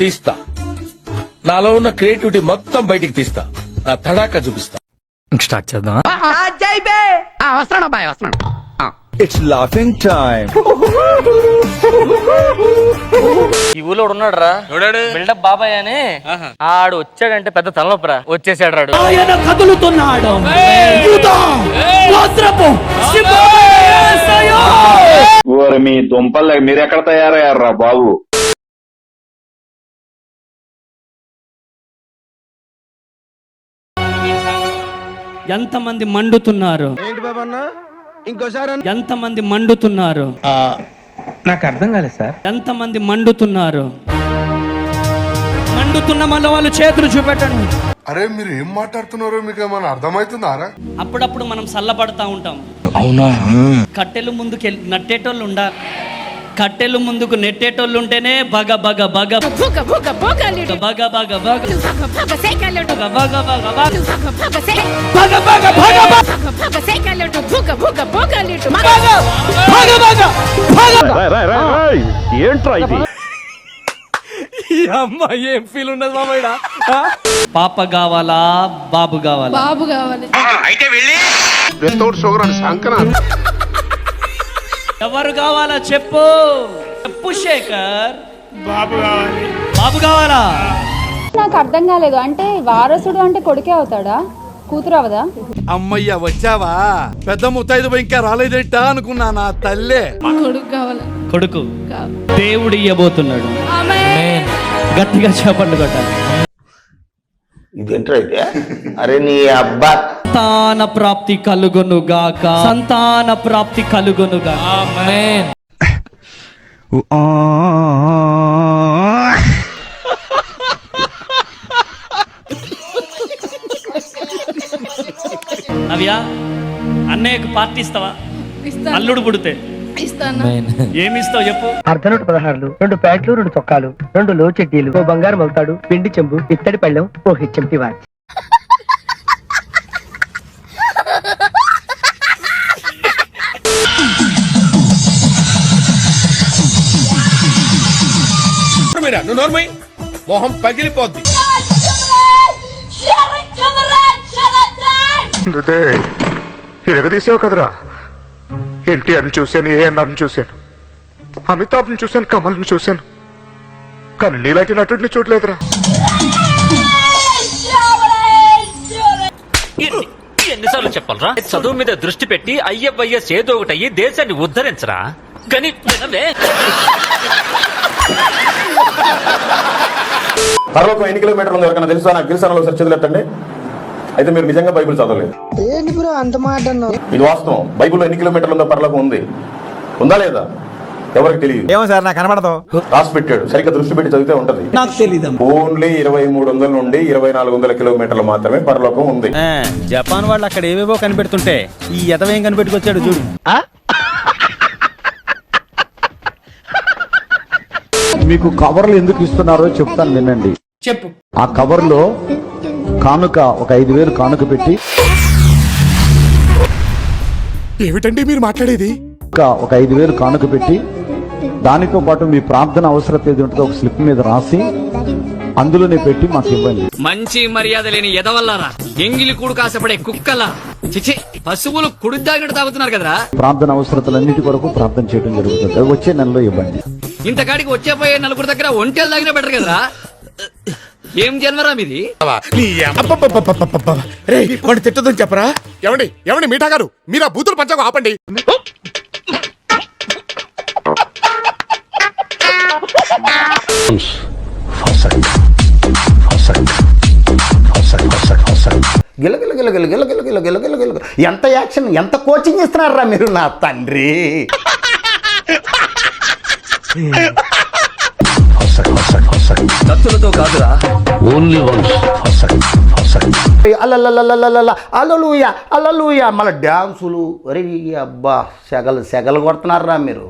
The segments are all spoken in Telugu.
తీస్తా, నాలో ఉన్న క్రియేటివిటీ మొత్తం బయటికి తీస్తా, నా తడాకా చూపిస్తా. స్టార్ట్ చేద్దాం. వస్తున్నాడు. It's laughing time. ఈ ఊళ్ళో ఉన్నాడు రా, బిల్డప్ బాబాయ్ అని. ఆడు వచ్చాడంటే పెద్ద తలనొప్పరా. వచ్చేసాడు రాడు. ఆయన కదులుతున్నాడు. మీ దుంపలు మీరెక్కడ తయారయ్యారా బాబు? ఎంతమంది మండుతున్నారు? ఏంటి బాబు అన్న, ఇంకోసారి ఎంతమంది మండుతున్నారు? నాకు అర్థం కాలేదు సార్. ఎంతమంది మండుతున్నారు? మండుతున్న మన వాళ్ళు చేతులు చూపెట్టండి. అరే మీరు ఏం మాట్లాడుతున్నారో మీకు ఏమైనా అర్థమవుతుందారా? అప్పుడప్పుడు మనం సల్లబడతా ఉంటాం. అవునా? కట్టెలు ముందుకు నట్టేటోళ్ళు ఉండాలి. కట్టెలు ముందుకు నెట్టేటోళ్ళు ఉంటేనే బగ బగ బగ బగ బగ బగ బగ ఏంట్రా ఇది? ఏం ఫీల్ ఉన్నది మామయ్య? పాప కావాలా బాబు కావాలా? బాబు కావాలి. అయితే వెళ్ళి ఎవరు కావాలా చెప్పు శేఖర్. బాబు కావాలి. బాబు కావాలా? నాకు అర్థం కాలేదు. అంటే వారసుడు అంటే కొడుకే అవుతాడా, కూతురు అవదా? అమ్మయ్య వచ్చావా? పెద్ద ముత్తైదు ఇంకా రాలేదేంటా అనుకున్నా నా తల్లే. కొడుకు కావాలి. కొడుకు దేవుడు ఇయ్యబోతున్నాడు. గట్టిగా చేపట్లు కొట్టాలి. ఇదేంట్రా అయితే? అరే నీ అబ్బా. సంతాన ప్రాప్తి కలుగునుగాక. సంతాన ప్రాప్తి కలుగునుగాక. నవ్యా, అన్నయ్యకు పార్టీ ఇస్తావా? అల్లుడు పుడితే ఏమిస్తావు చెప్పు? అర్ధనోటు 16, 2 ప్యాంట్లు, 2 చొక్కాలు, 2 లో చెడ్డీలు, 1 బంగారు మొలతాడు, పిండి చెంబు, ఇత్తడి పళ్ళెం, 1 హెచ్ఎంటి వాచ్. మొహం పగిలిపోద్ది. ఎగదీసావు కదరా. ఎన్టీఆర్ని చూశాను, ఏఎన్ఆర్ని చూశాను, అమితాబ్ని చూశాను, కమల్ని చూశాను, కానీ నీలాంటి నటుడిని చూడలేదురా. ఎన్నిసార్లు చెప్పాలరా? చదువు మీద దృష్టి పెట్టి ఐఎఫ్ఐఎస్ ఏదో ఒకటి అయ్యి దేశాన్ని ఉద్ధరించరా. కానీ పరలోకం ఎన్ని కిలోమీటర్లు ఉంది ఎవరికైనా తెలుసా? నాకు తెలుసా? ఒకసారి చదివేటండి. అయితే మీరు నిజంగా బైబిల్ చదవలేదు. ఏంటి బ్రో అంత మాట? ఇది వాస్తవం. బైబిల్లో ఎన్ని కిలోమీటర్లు ఉందో పరలోకం ఉంది. ఉందా లేదా? ఎవరికి తెలియదు. ఏమో సార్, నాకు కనబడదు. రాసి పెట్టాడు, సరిగ్గా దృష్టి పెట్టి చదివితే ఉంటది. నాకు తెలీదు. ఓన్లీ 2300 నుండి 2400 కిలోమీటర్లు మాత్రమే పరలోకం ఉంది. జపాన్ వాళ్ళు అక్కడ ఏవేవో కనిపెడుతుంటే ఈ ఎదవేం కనిపెట్టుకొచ్చాడు చూడు. మీకు కవర్లు ఎందుకు ఇస్తున్నారో చెప్తాను వినండి. చెప్పు. ఆ కవర్ లో కానుక ఒక 5000 కానుక పెట్టి. ఏమిటండి మీరు మాట్లాడేది? ఒక 5000 కానుక పెట్టి దానితో పాటు మీ ప్రార్థన అవసరత ఏది ఉంటుందో ఒక స్లిప్ మీద రాసి అందులోనే పెట్టి మాకు ఇవ్వండి. మంచి మర్యాద లేని ఎదవల్లారా, ఎంగిలి కూడు కాసపడే కుక్కలా, చిచి పశువులు కుడిదాగినట్టు తాగుతున్నారు కదరా. ప్రార్థన అవసరతలన్నిటి కొరకు ప్రార్థన చేయడం జరుగుతుంది. వచ్చే నెలలో ఇవ్వండి. ఇంతకాడికి వచ్చే పోయే నలుగురు దగ్గర ఒంటెలు తాగినా బెటర్ కదరా. ఏం జన్మరా మీది? తిట్టదని చెప్పరా? ఎవండి మీఠా గారు, మీరు ఆ బూతులు పంచకు ఆపండి. ఎంత యాక్షన్, ఎంత కోచింగ్ ఇస్తున్నారా మీరు నా తండ్రి. కత్తులతో కాదురా, ఓన్లీ వన్స్. అలలుయా అలలుయా మళ్ళీ డ్యాన్సులు. అరే అబ్బా, సెగలు కొడుతున్నారా మీరు.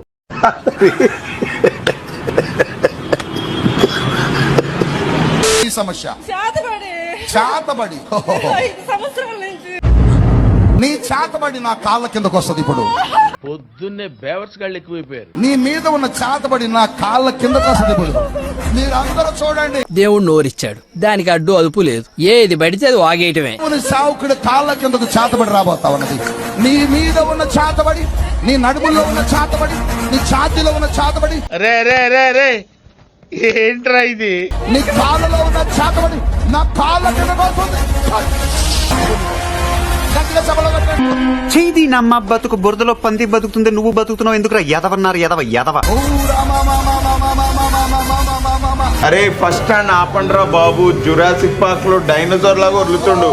సమస్య చేతబడి నీ చేతబడి నా కాళ్ళ కిందకు వస్తుంది ఇప్పుడు. పొద్దున్నే బేవర్స్ గాళ్ళు ఎక్కువైపోయారు. నీ మీద ఉన్న చేతబడి నా కాళ్ళ కిందకు వస్తుంది ఇప్పుడు. మీరు అందరూ చూడండి, దేవుడు నోరిచ్చాడు, దానికి అడ్డు అదుపు లేదు, ఏది పడితే అది వాగేయటమే. సావుకుడి కాళ్ళ కిందకు చేతబడి రాబోతా ఉన్నది. నీ మీద ఉన్న చేతబడి, నీ నడుములో ఉన్న చేతబడి, నీ ఛాతీలో ఉన్న చేతబడి, రే రే రే రే ఏంట్రా ఇది? నీ కాళ్ళలో ఉన్న చేతబడి నా కాళ్ళ కిందకు వస్తుంది. గట్టిగా సభలో పెట్టండి. చేది నమ్మ బతుకు బురదలో పంది బతుకుతుంది, నువ్వు బతుకుతున్నావు ఎందుకురా? ఎదవన్నారు ఎదవ ఎదవ. ఓ రామ మా మా మా మా మా మా మా మా మా మా మా మా. అరే ఫస్ట్ స్టాండ్ ఆపండ్రా బాబు, జురాసిక్ పార్క్ లో డైనోసార్ లాగా వదులుతుండు.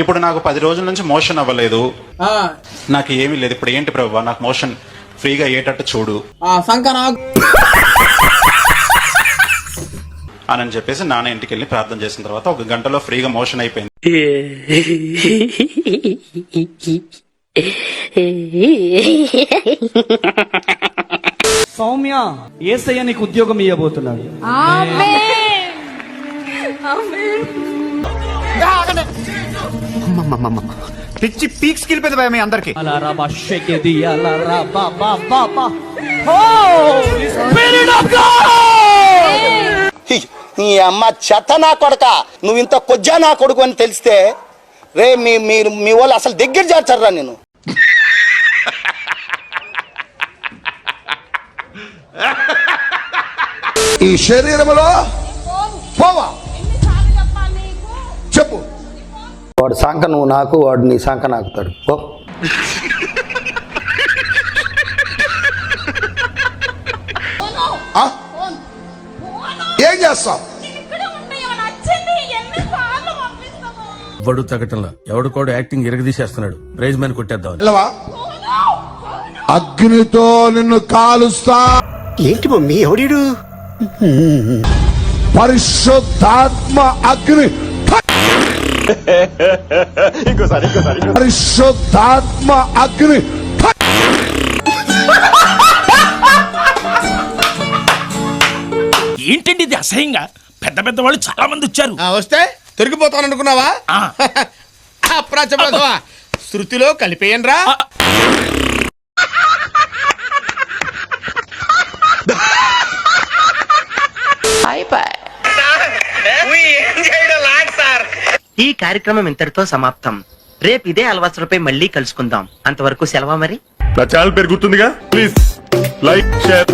ఇప్పుడు నాకు 10 రోజుల నుంచి మోషన్ అవ్వలేదు, నాకు ఏమీ లేదు. ఇప్పుడు ఏంటి ప్రభు, నాకు మోషన్ ఫ్రీగా అయ్యేటట్టు చూడు అని చెప్పేసి నాన్న ఇంటికి వెళ్ళి ప్రార్థన చేసిన తర్వాత 1 గంటలో ఫ్రీగా మోషన్ అయిపోయింది. సౌమ్య, యేసయ్య నీకు ఉద్యోగం ఇవ్వబోతున్నాడు. పిచ్చి పీక్స్ కిలిపోయింది భయ మీ అందరికి. నీ అమ్మ చెత్త నా కొడక, నువ్వు ఇంత కొజ్జా నా కొడుకు అని తెలిస్తే రే మీ వాళ్ళు అసలు దగ్గర చేర్చారా నేను. ఈ శరీరములో పోవా చెప్పు. వాడు సంఖ నువ్వు నాకు, వాడు నీ సంఖ నాకుతాడు. ఏం చేస్తావు? బడు తగ్గటంలో ఎవడికోడు యాక్టింగ్ ఇరగదీసేస్తున్నాడు. ప్రైజ్ మ్యాన్ కొట్టేద్దాం. అగ్నితో నిన్ను కాలుస్తా. ఏంటి మమ్మీ ఎవడీడు? పరిశుద్ధాత్మ అగ్ని, పరిశుద్ధాత్మ అగ్ని. ఏంటండి ఇది అసహ్యంగా? పెద్ద పెద్ద వాళ్ళు చాలా మంది వచ్చారు. వస్తే తొరిగిపోతాననుకున్నావా? అప్రాచపడతావా? శృతిలో కలిపేయండి రా. ఈ కార్యక్రమం ఇంతటితో సమాప్తం. రేపు ఇదే అలవాసులపై మళ్ళీ కలుసుకుందాం. అంతవరకు సెలవా మరి. నా ఛానల్ పేరు గుర్తుందిగా, ప్లీజ్ లైక్ షేర్